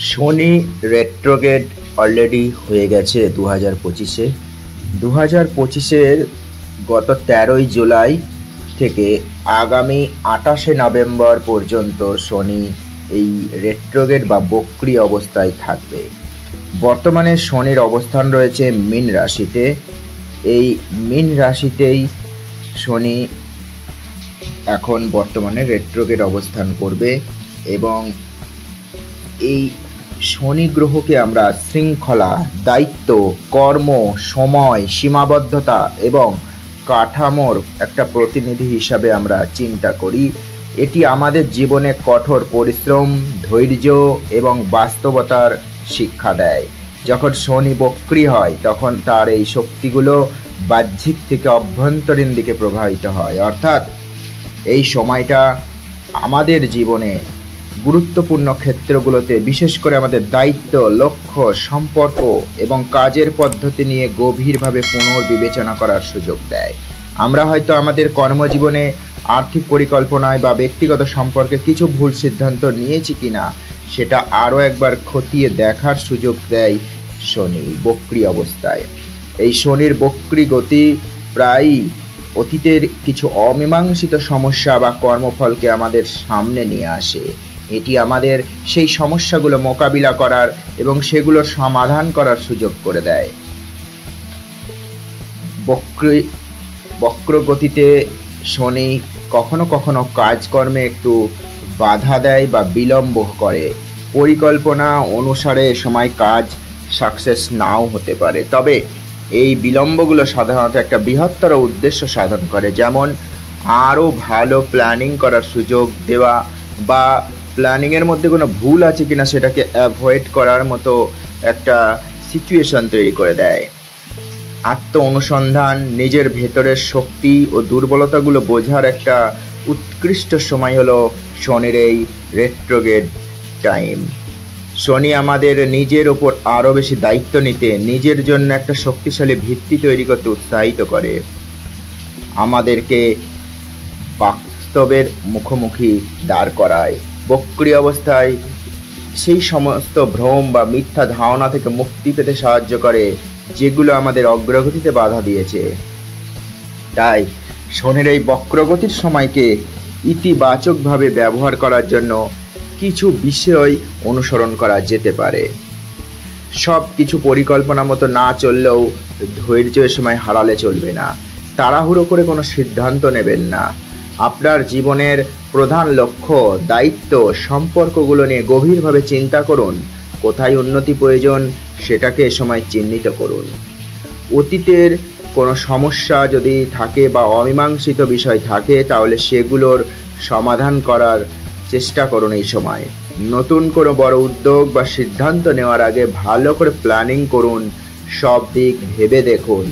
শনি রেট্রোগেড already হয়ে গেছে 2025-এ। 2025-এর গত 13ই জুলাই থেকে আগামী 28শে নভেম্বর পর্যন্ত শনি এই রেট্রোগেড বা বক্রী অবস্থায় থাকবে। বর্তমানে শনির অবস্থান রয়েছে মীন রাশিতে। এই মীন রাশিতেই শনি এখন বর্তমানে রেট্রোগেড অবস্থান করবে এবং এই শনি গ্রহকে আমরা শৃঙ্খলা, দায়িত্ব, কর্ম, সময়, সীমাবদ্ধতা এবং কাঠামোর একটা প্রতিনিধি হিসাবে আমরা চিন্তা করি। এটি আমাদের জীবনে কঠোর পরিশ্রম, ধৈর্য এবং বাস্তবতার শিক্ষা দেয়। যখন শনি বক্রী হয় তখন তার এই শক্তিগুলো বাহ্যিক থেকে অভ্যন্তরীণ দিকে প্রবাহিত হয়, অর্থাৎ এই সময়টা আমাদের জীবনে গুরুত্বপূর্ণ ক্ষেত্রগুলোতে, বিশেষ করে আমাদের দায়িত্ব, লক্ষ্য, সম্পর্ক এবং কাজের পদ্ধতি নিয়ে গভীরভাবে পুনর্বিবেচনা করার সুযোগ দেয়। আমরা হয়তো আমাদের কর্মজীবনে, আর্থিক পরিকল্পনায় বা ব্যক্তিগত সম্পর্কে কিছু ভুল সিদ্ধান্ত নিয়েছি কিনা সেটা আরও একবার খতিয়ে দেখার সুযোগ দেয় শনি বক্রী অবস্থায়। এই শনির বক্রী গতি প্রায়ই অতীতের কিছু অমীমাংসিত সমস্যা বা কর্মফলকে আমাদের সামনে নিয়ে আসে। এটি আমাদের সেই সমস্যাগুলো মোকাবিলা করার এবং সেগুলোর সমাধান করার সুযোগ করে দেয়। বক্র গতিতে শনি কখনো কখনো কাজকর্মে একটু বাধা দেয় বা বিলম্ব করে। পরিকল্পনা অনুসারে সময় কাজ সাকসেস নাও হতে পারে, তবে এই বিলম্বগুলো সাধারণত একটা বৃহত্তর উদ্দেশ্য সাধন করে, যেমন আরও ভালো প্ল্যানিং করার সুযোগ দেওয়া বা প্ল্যানিংয়ের মধ্যে কোনো ভুল আছে কিনা সেটাকে অ্যাভয়েড করার মতো একটা সিচুয়েশন তৈরি করে দেয়। আত্ম অনুসন্ধান, নিজের ভেতরের শক্তি ও দুর্বলতাগুলো বোঝার একটা উৎকৃষ্ট সময় হলো শনির এই রেট্রোগেড টাইম। শনি আমাদের নিজের ওপর আরও বেশি দায়িত্ব নিতে, নিজের জন্য একটা শক্তিশালী ভিত্তি তৈরি করতে উৎসাহিত করে, আমাদেরকে বাস্তবের মুখোমুখি দাঁড় করায়। বক্রী অবস্থায় সেই সমস্ত ভ্রম বা মিথ্যা ধারণা থেকে মুক্তি পেতে সাহায্য করে যেগুলো আমাদের অগ্রগতিতে বাধা দিয়েছে। তাই শনির এই বক্রগতির সময়কে ইতিবাচকভাবে ব্যবহার করার জন্য কিছু বিষয় অনুসরণ করা যেতে পারে। সব কিছু পরিকল্পনা মতো না চললেও ধৈর্যের সময় হারালে চলবে না। তাড়াহুড়ো করে কোনো সিদ্ধান্ত নেবেন না। আপনার জীবনের প্রধান লক্ষ্য, দায়িত্ব, সম্পর্কগুলো নিয়ে গভীরভাবে চিন্তা করুন। কোথায় উন্নতি প্রয়োজন সেটাকে এ সময় চিহ্নিত করুন। অতীতের কোনো সমস্যা যদি থাকে বা অমীমাংসিত বিষয় থাকে তাহলে সেগুলোর সমাধান করার চেষ্টা করুন এই সময়। নতুন কোনো বড় উদ্যোগ বা সিদ্ধান্ত নেওয়ার আগে ভালো করে প্ল্যানিং করুন, সব দিক ভেবে দেখুন।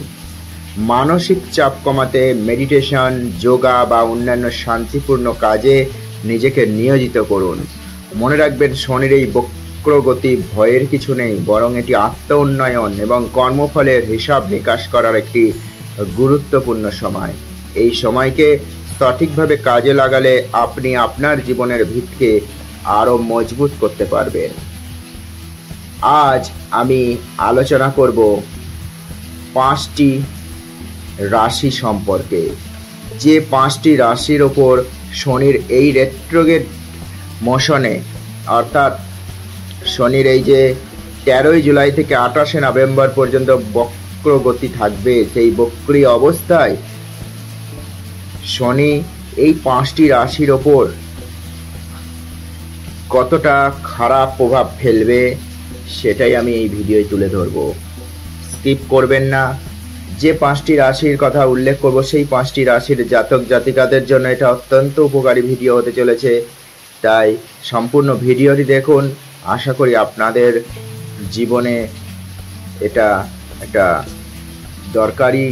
মানসিক চাপ কমাতে মেডিটেশন, যোগা বা অন্যান্য শান্তিপূর্ণ কাজে নিজেকে নিয়োজিত করুন। মনে রাখবেন, শনির এই বক্রগতি ভয়ের কিছু নেই, বরং এটি আত্ম উন্নয়ন এবং কর্মফলের হিসাব নিকাশ করার একটি গুরুত্বপূর্ণ সময়। এই সময়কে সঠিকভাবে কাজে লাগালে আপনি আপনার জীবনের ভিতকে আরও মজবুত করতে পারবেন। আজ আমি আলোচনা করব 5টি রাশি সম্পর্কে। যে 5টি রাশির ওপর শনির এই রেট্রোগেড মোশনে, অর্থাৎ শনির এই যে 13ই জুলাই থেকে 28শে নভেম্বর পর্যন্ত বক্রগতি থাকবে, সেই বক্রী অবস্থায় শনি এই 5টি রাশির ওপর কতটা খারাপ প্রভাব ফেলবে সেটাই আমি এই ভিডিওয় তুলে ধরব। স্কিপ করবেন না। যে 5টি রাশির কথা উল্লেখ করব সেই 5টি রাশির জাতক জাতিকাদের জন্য এটা অত্যন্ত উপকারী ভিডিও হতে চলেছে, তাই সম্পূর্ণ ভিডিওটি দেখুন। আশা করি আপনাদের জীবনে এটা একটা দরকারি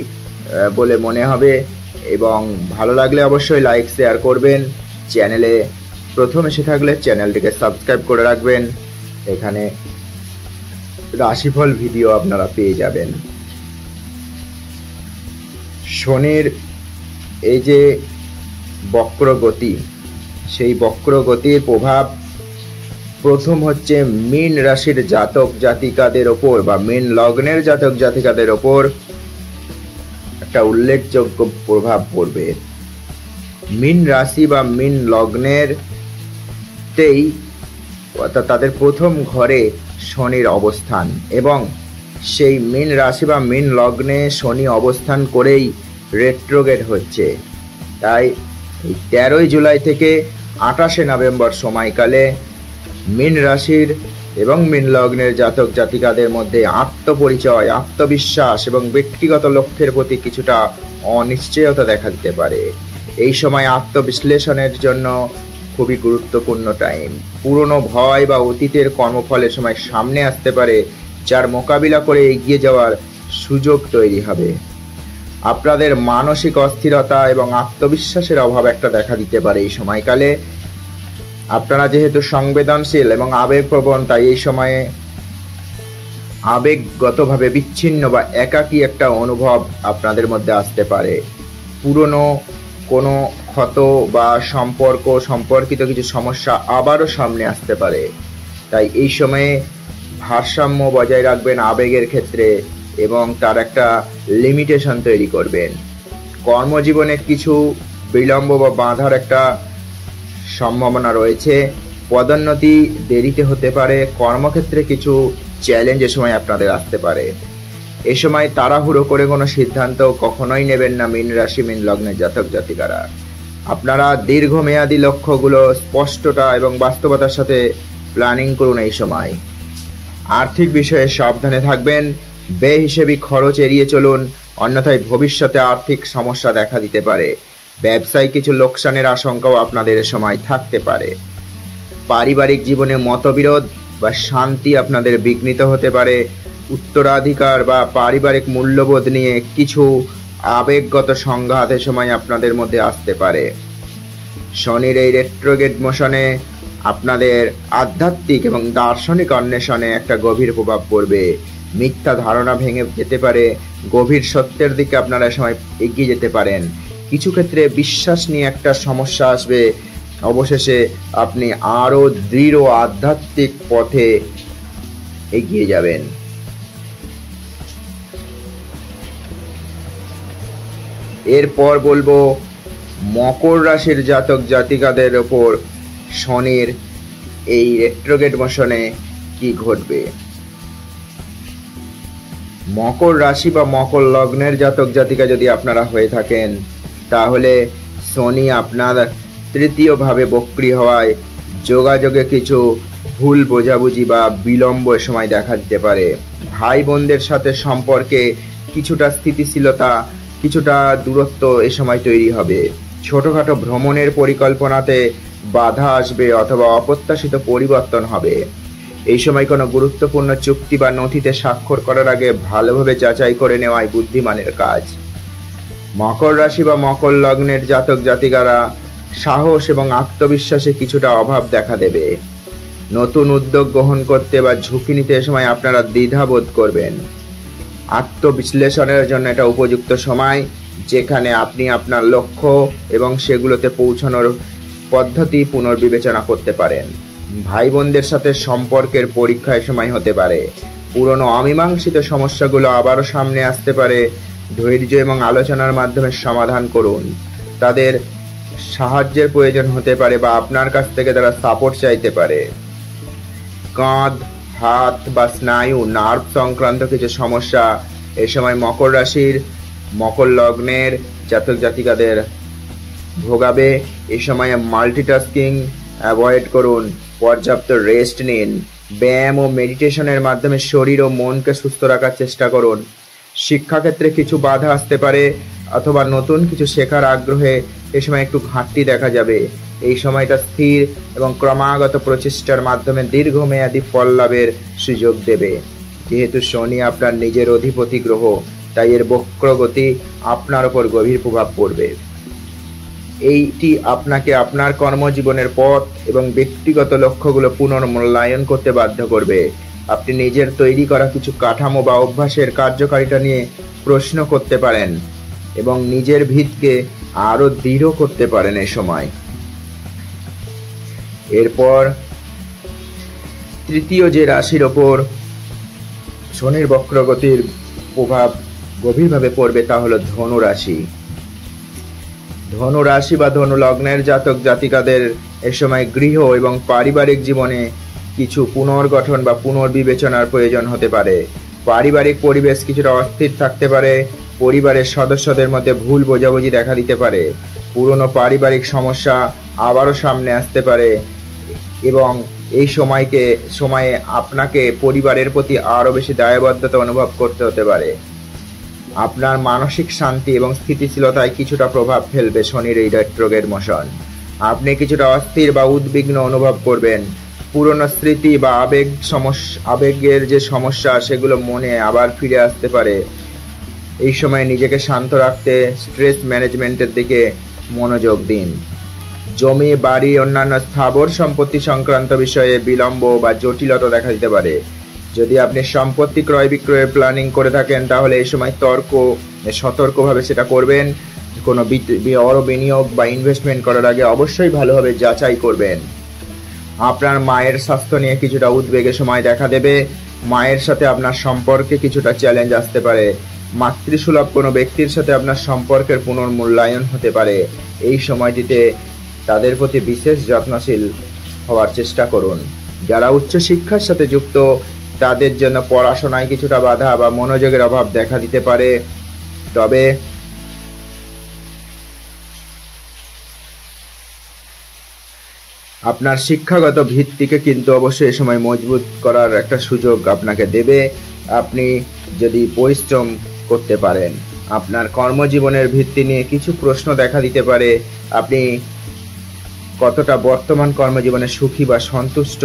বলে মনে হবে এবং ভালো লাগলে অবশ্যই লাইক শেয়ার করবেন। চ্যানেলে প্রথম এসে থাকলে চ্যানেলটিকে সাবস্ক্রাইব করে রাখবেন। এখানে রাশিফল ভিডিও আপনারা পেয়ে যাবেন। শনির এই যে বক্রগতি, সেই বক্রগতির প্রভাব প্রথম হচ্ছে মীন রাশির জাতক জাতিকাদের ওপর বা মীন লগ্নের জাতক জাতিকাদের ওপর একটা উল্লেখযোগ্য প্রভাব পড়বে। মীন রাশি বা মীন লগ্নের অর্থাৎ তাদের প্রথম ঘরে শনির অবস্থান, এবং সেই মীন রাশি বা মীন লগ্নে শনি অবস্থান করেই রেট্রোগেট হচ্ছে। তাই এই 13 জুলাই থেকে 28 নভেম্বর সময়কালে মীন রাশির এবং মীন লগ্নের জাতক জাতিকাদের মধ্যে আত্মপরিচয়, আত্মবিশ্বাস এবং ব্যক্তিগত লক্ষ্যের প্রতি কিছুটা অনিশ্চয়তা দেখা দিতে পারে। এই সময় আত্মবিশ্লেষণের জন্য খুবই গুরুত্বপূর্ণ টাইম। পুরনো ভয় বা অতীতের কর্মফলের সময় সামনে আসতে পারে, যার মোকাবিলা করে এগিয়ে যাওয়ার সুযোগ তৈরি হবে। আপনাদের মানসিক অস্থিরতা এবং আত্মবিশ্বাসের অভাব একটা দেখা দিতে পারে এই সময়কালে। আপনারা যেহেতু সংবেদনশীল এবং আবেগপ্রবণ, তাই এই সময়ে আবেগগতভাবে বিচ্ছিন্ন বা একাকী একটা অনুভব আপনাদের মধ্যে আসতে পারে। পুরনো কোনো ক্ষত বা সম্পর্কিত কিছু সমস্যা আবারও সামনে আসতে পারে। তাই এই সময়ে ভারসাম্য বজায় রাখবেন আবেগের ক্ষেত্রে এবং তার একটা লিমিটেশন তৈরি করবেন। কর্মজীবনে কিছু বিলম্ব বা বাধার একটা সম্ভাবনা রয়েছে। পদোন্নতি দেরিতে হতে পারে। কর্মক্ষেত্রে কিছু চ্যালেঞ্জ এ সময় আপনাদের আসতে পারে। এ সময় তাড়াহুড়ো করে কোনো সিদ্ধান্ত কখনোই নেবেন না মীন রাশি মীন লগ্নের জাতক জাতিকারা। আপনারা দীর্ঘমেয়াদী লক্ষ্যগুলো স্পষ্টতা এবং বাস্তবতার সাথে প্ল্যানিং করুন এই সময়। আর্থিক বিষয়ে সাবধানে থাকবেন। বেহিসেবি খরচ এড়িয়ে চলুন, অন্যথায় ভবিষ্যতে আর্থিক সমস্যা দেখা দিতে পারে। ব্যবসায় কিছু লোকসানের আশঙ্কাও আপনাদের সময় থাকতে পারে। পারিবারিক জীবনে মতবিরোধ বা শান্তি আপনাদের বিঘ্নিত হতে পারে। উত্তরাধিকার বা পারিবারিক মূল্যবোধ নিয়ে কিছু আবেগগত সংঘাত এ সময় আপনাদের মধ্যে আসতে পারে। শনির এই রেট্রোগেট মোশনে আপনাদের আধ্যাত্মিক এবং দার্শনিক অন্বেষণে একটা গভীর প্রভাব পড়বে। মিথ্যা ধারণা ভেঙে যেতে পারে। গভীর সত্যের দিকে আপনারা সময় এগিয়ে যেতে পারেন। কিছু ক্ষেত্রে বিশ্বাস নিয়ে একটা সমস্যা আসবে। অবশেষে আপনি আরো দৃঢ় আধ্যাত্মিক পথে এগিয়ে যাবেন। এরপর বলবো মকর রাশির জাতক জাতিকাদের ওপর শনির এই রেট্রোগেট মোশনে কি ঘটবে। মকর রাশি বা মকর লগ্নের জাতক জাতিকা যদি আপনারা হয়ে থাকেন, তাহলে শনি আপনার তৃতীয়ভাবে বক্রী হওয়ায় যোগাযোগে কিছু ভুল বোঝাবুঝি বা বিলম্ব সময় দেখা দিতে পারে। ভাই বোনদের সাথে সম্পর্কে কিছুটা স্থিতিশীলতা, কিছুটা দূরত্ব এ সময় তৈরি হবে। ছোটখাটো ভ্রমণের পরিকল্পনাতে বাধা আসবে অথবা অপ্রত্যাশিত পরিবর্তন হবে। এই সময় কোনো গুরুত্বপূর্ণ চুক্তি বা নথিতে স্বাক্ষর করার আগে ভালোভাবে যাচাই করে নেওয়াই বুদ্ধিমানের কাজ। মকর রাশি বা মকর লগ্নের জাতক জাতিকারা সাহস এবং আত্মবিশ্বাসে কিছুটা অভাব দেখা দেবে। নতুন উদ্যোগ গ্রহণ করতে বা ঝুঁকি নিতে এ সময় আপনারা দ্বিধাবোধ করবেন। আত্মবিশ্লেষণের জন্য এটা উপযুক্ত সময়, যেখানে আপনি আপনার লক্ষ্য এবং সেগুলোতে পৌঁছানোর পদ্ধতি পুনর্বিবেচনা করতে পারেন। ভাই বোনদের সাথে সম্পর্কের পরীক্ষা এ সময় হতে পারে। পুরনো অমীমাংসিত সমস্যাগুলো আবারও সামনে আসতে পারে। ধৈর্য এবং আলোচনার মাধ্যমে সমাধান করুন। তাদের সাহায্যের প্রয়োজন হতে পারে বা আপনার কাছ থেকে তারা সাপোর্ট চাইতে পারে। কাঁধ, হাত বা স্নায়ু, নার্ভ সংক্রান্ত কিছু সমস্যা এ সময় মকর রাশির মকর লগ্নের জাতক জাতিকাদের ভোগাবে। এই সময়ে মাল্টিটাস্কিং অ্যাভয়েড করুন। পর্যাপ্ত রেস্ট নিন। ব্যায়াম ও মেডিটেশনের মাধ্যমে শরীর ও মনকে সুস্থ রাখার চেষ্টা করুন। শিক্ষাক্ষেত্রে কিছু বাধা আসতে পারে অথবা নতুন কিছু শেখার আগ্রহে এ সময় একটু ঘাটতি দেখা যাবে। এই সময়টা স্থির এবং ক্রমাগত প্রচেষ্টার মাধ্যমে দীর্ঘমেয়াদী ফল লাভের সুযোগ দেবে। যেহেতু শনি আপনার নিজের অধিপতি গ্রহ, তাই এর বক্রগতি আপনার উপর গভীর প্রভাব পড়বে। এইটি আপনাকে আপনার কর্মজীবনের পথ এবং ব্যক্তিগত লক্ষ্যগুলো পুনর্মূল্যায়ন করতে বাধ্য করবে। আপনি নিজের তৈরি করা কিছু কাঠামো বা অভ্যাসের কার্যকারিতা নিয়ে প্রশ্ন করতে পারেন এবং নিজের ভিতকে আরো দৃঢ় করতে পারেন এই সময়। এরপর তৃতীয় যে রাশির ওপর শনির বক্রগতির প্রভাব গভীরভাবে পড়বে তা হলো ধনু রাশি। ধনু রাশি বা ধনু লগ্নের জাতক জাতিকাদের এ সময় গৃহ এবং পারিবারিক জীবনে কিছু পুনর্গঠন বা পুনর্বিবেচনার প্রয়োজন হতে পারে। পারিবারিক পরিবেশ কিছুটা অস্থির থাকতে পারে। পরিবারের সদস্যদের মধ্যে ভুল বোঝাবুঝি দেখা দিতে পারে। পুরনো পারিবারিক সমস্যা আবারও সামনে আসতে পারে এবং এই সময়ে আপনাকে পরিবারের প্রতি আরও বেশি দায়বদ্ধতা অনুভব করতে হতে পারে। আপনার মানসিক শান্তি এবং স্থিতিশীলতায় কিছুটা প্রভাব ফেলবে শনির এই রেট্রোগ্রেড মোশন। আপনি কিছুটা অস্থির বা উদ্বিগ্ন অনুভব করবেন। পুরনো স্মৃতি বা আবেগের যে সমস্যা সেগুলো মনে আবার ফিরে আসতে পারে। এই সময় নিজেকে শান্ত রাখতে স্ট্রেস ম্যানেজমেন্টের দিকে মনোযোগ দিন। জমি, বাড়ি, অন্যান্য স্থাবর সম্পত্তি সংক্রান্ত বিষয়ে বিলম্ব বা জটিলতা দেখা দিতে পারে। যদি আপনি সম্পত্তি ক্রয় বিক্রয়ের প্ল্যানিং করে থাকেন তাহলে এই সময় সতর্কভাবে সেটা করবেন। কোনো বড় বিনিয়োগ বা ইনভেস্টমেন্ট করার আগে অবশ্যই ভালোভাবে যাচাই করবেন। আপনার মায়ের স্বাস্থ্য নিয়ে কিছুটা উদ্বেগের সময় দেখা দেবে। মায়ের সাথে আপনার সম্পর্কে কিছুটা চ্যালেঞ্জ আসতে পারে। মাতৃসুলভ কোনো ব্যক্তির সাথে আপনার সম্পর্কের পুনর্মূল্যায়ন হতে পারে। এই সময়টিতে তাদের প্রতি বিশেষ যত্নশীল হওয়ার চেষ্টা করুন। যারা উচ্চশিক্ষার সাথে যুক্ত তাদের জন্য পড়াশোনায় কিছুটা বাধা বা মনোযোগের অভাব দেখা দিতে পারে। তবে আপনার শিক্ষাগত ভিত্তিকে কিন্তু অবশ্যই এই সময় মজবুত করার একটা সুযোগ আপনাকে দেবে আপনি যদি পরিশ্রম করতে পারেন। আপনার কর্মজীবনের ভিত্তি নিয়ে কিছু প্রশ্ন দেখা দিতে পারে। আপনি কতটা বর্তমান কর্মজীবনে সুখী বা সন্তুষ্ট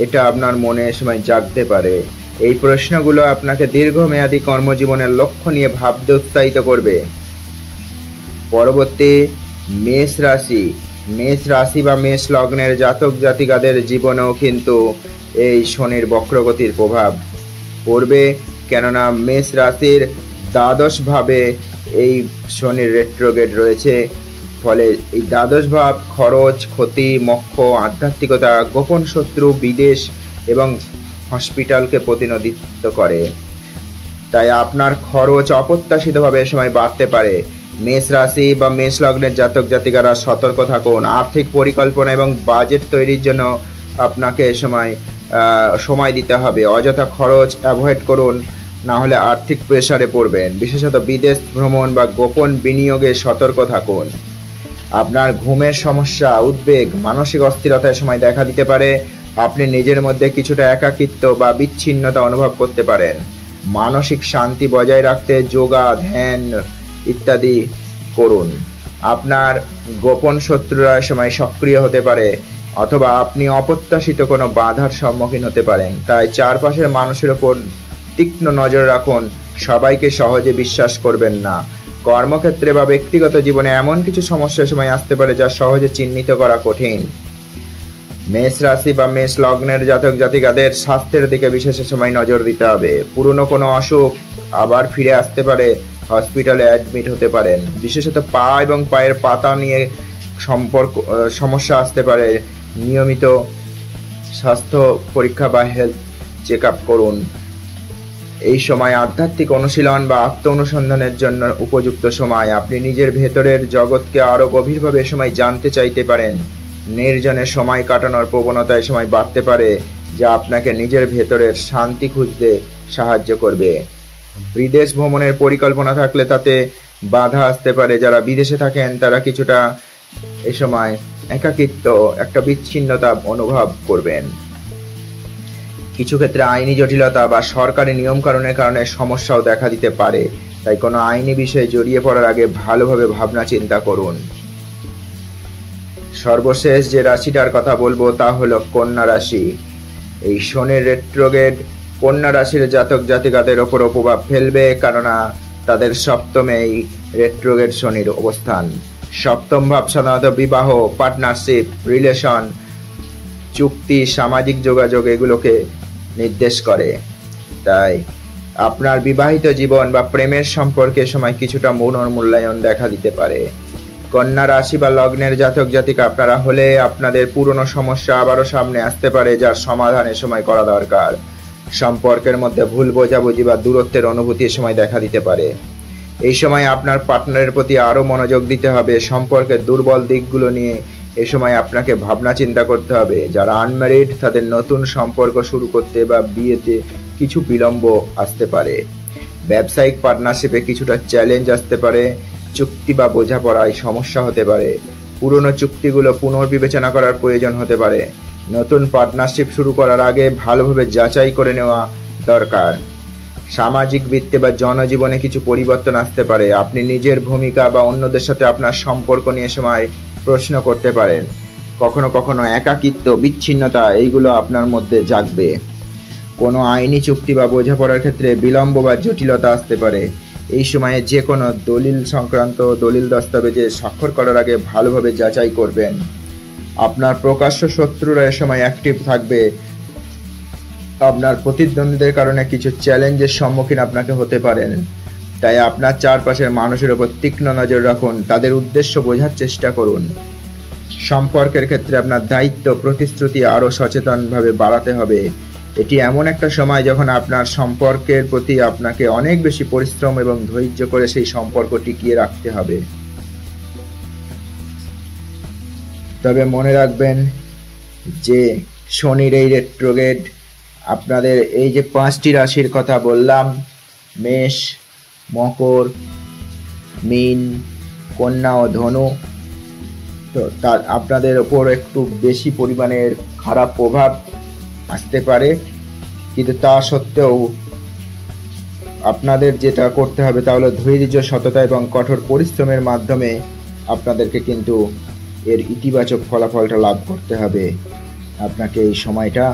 এটা আপনার মনে এ সময় জাগতে পারে। এই প্রশ্নগুলো আপনাকে দীর্ঘমেয়াদী কর্মজীবনের লক্ষ্য নিয়ে ভাবতে উৎসাহিত করবে। পরবর্তী মেষ রাশি বা মেষ লগ্নের জাতক জাতিকাদের জীবনেও কিন্তু এই শনির বক্রগতির প্রভাব পড়বে, কেননা মেষ রাশির দ্বাদশ ভাবে এই শনির রেট্রোগ্রেড রয়েছে। ফলে এই দ্বাদশ ভাব খরচ, ক্ষতি, মোক্ষ, আধ্যাত্মিকতা, গোপন শত্রু, বিদেশ এবং হসপিটালকে প্রতিনিধিত্ব করে। তাই আপনার খরচ অপ্রত্যাশিতভাবে এ সময় বাড়তে পারে। মেষ রাশি বা মেষ লগ্নের জাতক জাতিকারা সতর্ক থাকুন। আর্থিক পরিকল্পনা এবং বাজেট তৈরির জন্য আপনাকে এ সময় দিতে হবে। অযথা খরচ অ্যাভয়েড করুন, না হলে আর্থিক প্রেসারে পড়বেন। বিশেষত বিদেশ ভ্রমণ বা গোপন বিনিয়োগে সতর্ক থাকুন। আপনার ঘুমের সমস্যা, উদ্বেগ, মানসিক অস্থিরতার সময় দেখা দিতে পারে। আপনি নিজের মধ্যে কিছুটা একাকিত্ব বা বিচ্ছিন্নতা অনুভব করতে পারেন। মানসিক শান্তি বজায় রাখতে যোগা, ধ্যান ইত্যাদি করুন। আপনার গোপন শত্রুরা সময় সক্রিয় হতে পারে অথবা আপনি অপ্রত্যাশিত কোনো বাধার সম্মুখীন হতে পারেন। তাই চারপাশের মানুষের ওপর তীক্ষ্ণ নজর রাখুন। সবাইকে সহজে বিশ্বাস করবেন না। কর্মক্ষেত্রে বা ব্যক্তিগত জীবনে এমন কিছু সমস্যার সময় আসতে পারে যা সহজে চিহ্নিত করা কঠিন। মেষ রাশি বা মেষ লগ্নের জাতক জাতিকাদের স্বাস্থ্যের দিকে বিশেষ সময় নজর দিতে হবে। পুরনো কোনো অসুখ আবার ফিরে আসতে পারে। হসপিটালে অ্যাডমিট হতে পারেন। বিশেষত পা এবং পায়ের পাতা নিয়ে সমস্যা আসতে পারে। নিয়মিত স্বাস্থ্য পরীক্ষা বা হেলথ চেক আপ করুন। এই সময় আধ্যাত্মিক অনুশীলন বা আত্ম অনুসন্ধানের জন্য উপযুক্ত সময়। আপনি নিজের ভেতরের জগৎকে আরো গভীরভাবে সময় জানতে চাইতে পারেন। নির্জনে সময় কাটানোর প্রবণতা এই সময় বাড়তে পারে, যা আপনাকে নিজের ভেতরের শান্তি খুঁজতে সাহায্য করবে। বিদেশ ভ্রমণের পরিকল্পনা থাকলে তাতে বাধা আসতে পারে। যারা বিদেশে থাকেন তারা কিছুটা এই সময় একাকিত্ব, একটা বিচ্ছিন্নতা অনুভব করবেন। কিছু ক্ষেত্রে আইনি জটিলতা বা সরকারি নিয়মকানুনের কারণে সমস্যাও দেখা দিতে পারে। তাই কোনো আইনি বিষয়ে জড়িয়ে পড়ার আগে ভালোভাবে ভাবনা চিন্তা করুন। সর্বশেষ যে রাশিটার কথা বলবো তা হলো কন্যা রাশি। এই শনির রেট্রোগ্রেড কন্যা রাশির জাতক জাতিকাদের ওপর প্রভাব ফেলবে, কেননা তাদের সপ্তমে এই রেট্রোগ্রেড শনির অবস্থান। সপ্তম ভাব সাধারণত বিবাহ, পার্টনারশিপ, রিলেশন, চুক্তি, সামাজিক যোগাযোগ এগুলোকে নির্দেশ করে। তাই আপনার বিবাহিত জীবন বা প্রেমের সম্পর্কে সময় কিছুটা পুনর্মূল্যায়ন দেখা দিতে পারে। কন্যা রাশি বা লগ্নের জাতক জাতিকা আপনারা হলে আপনাদের পুরনো সমস্যা আবারও সামনে আসতে পারে, যার সমাধান এ সময় করা দরকার। সম্পর্কের মধ্যে ভুল বোঝাবুঝি বা দূরত্বের অনুভূতি এ সময় দেখা দিতে পারে। এই সময় আপনার পার্টনারের প্রতি আরও মনোযোগ দিতে হবে। সম্পর্কের দুর্বল দিকগুলো নিয়ে এ সময় আপনাকে ভাবনা চিন্তা করতে হবে। যারা আনম্যারিড তাদের নতুন সম্পর্ক শুরু করতে বা বিয়েতে কিছু বিলম্ব আসতে পারে। ব্যবসায়িক পার্টনারশিপে কিছুটা চ্যালেঞ্জ আসতে পারে। চুক্তি বা বোঝাপড়ায় সমস্যা হতে পারে। পুরনো চুক্তিগুলো পুনর্বিবেচনা করার প্রয়োজন হতে পারে। নতুন পার্টনারশিপ শুরু করার আগে ভালোভাবে যাচাই করে নেওয়া দরকার। সামাজিক বৃত্তে বা জনজীবনে কিছু পরিবর্তন আসতে পারে। আপনি নিজের ভূমিকা বা অন্যদের সাথে আপনার সম্পর্ক নিয়ে সময় প্রশ্ন করতে পারেন। কখনো কখনো একাকিত্ব, বিচ্ছিন্নতা এইগুলো আপনার মধ্যে জাগবে। কোনো আইনি চুক্তি বা বোঝাপড়ার ক্ষেত্রে বিলম্ব বা জটিলতা আসতে পারে। এই সময়ে যে কোনো দলিল দস্তাবেজে স্বাক্ষর করার আগে ভালোভাবে যাচাই করবেন। আপনার প্রকাশ্য শত্রুরা এ সময় অ্যাক্টিভ থাকবে। আপনার প্রতিদ্বন্দ্বীদের কারণে কিছু চ্যালেঞ্জের সম্মুখীন আপনাকে হতে পারেন। তাই আপনার চারপাশের মানুষের উপর তীক্ষ্ণ নজর রাখুন, তাদের উদ্দেশ্য বোঝার চেষ্টা করুন। সম্পর্কের ক্ষেত্রে আপনার দায়িত্ব প্রতিশ্রুতি আরও সচেতনভাবে বাড়াতে হবে। এটি এমন একটা সময় যখন আপনার সম্পর্কের প্রতি আপনাকে অনেক বেশি পরিশ্রম এবং ধৈর্য করে সেই সম্পর্ক টিকিয়ে রাখতে হবে। তবে মনে রাখবেন যে শনির এই রেট্রোগ্রেড আপনাদের এই যে 5টি রাশির কথা বললাম, মেষ, মকর, মীন, কন্যা ও ধনু, তো তার আপনাদের ওপর একটু বেশি পরিমাণের খারাপ প্রভাব আসতে পারে। কিন্তু তা সত্ত্বেও আপনাদের যেটা করতে হবে তা হলো ধৈর্য, সততা এবং কঠোর পরিশ্রমের মাধ্যমে আপনাদেরকে কিন্তু এর ইতিবাচক ফলাফলটা লাভ করতে হবে। আপনাকে এই সময়টা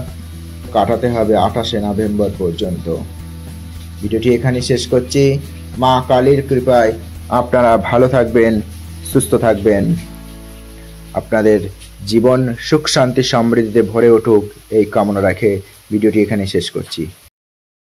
কাটাতে হবে 28শে নভেম্বর পর্যন্ত। ভিডিওটি এখানে শেষ করছি। মা কালীর কৃপায় আপনারা ভালো থাকবেন, সুস্থ থাকবেন। আপনাদের জীবন সুখ শান্তি সমৃদ্ধিতে ভরে উঠুক এই কামনা রাখে ভিডিওটি এখানে শেষ করছি।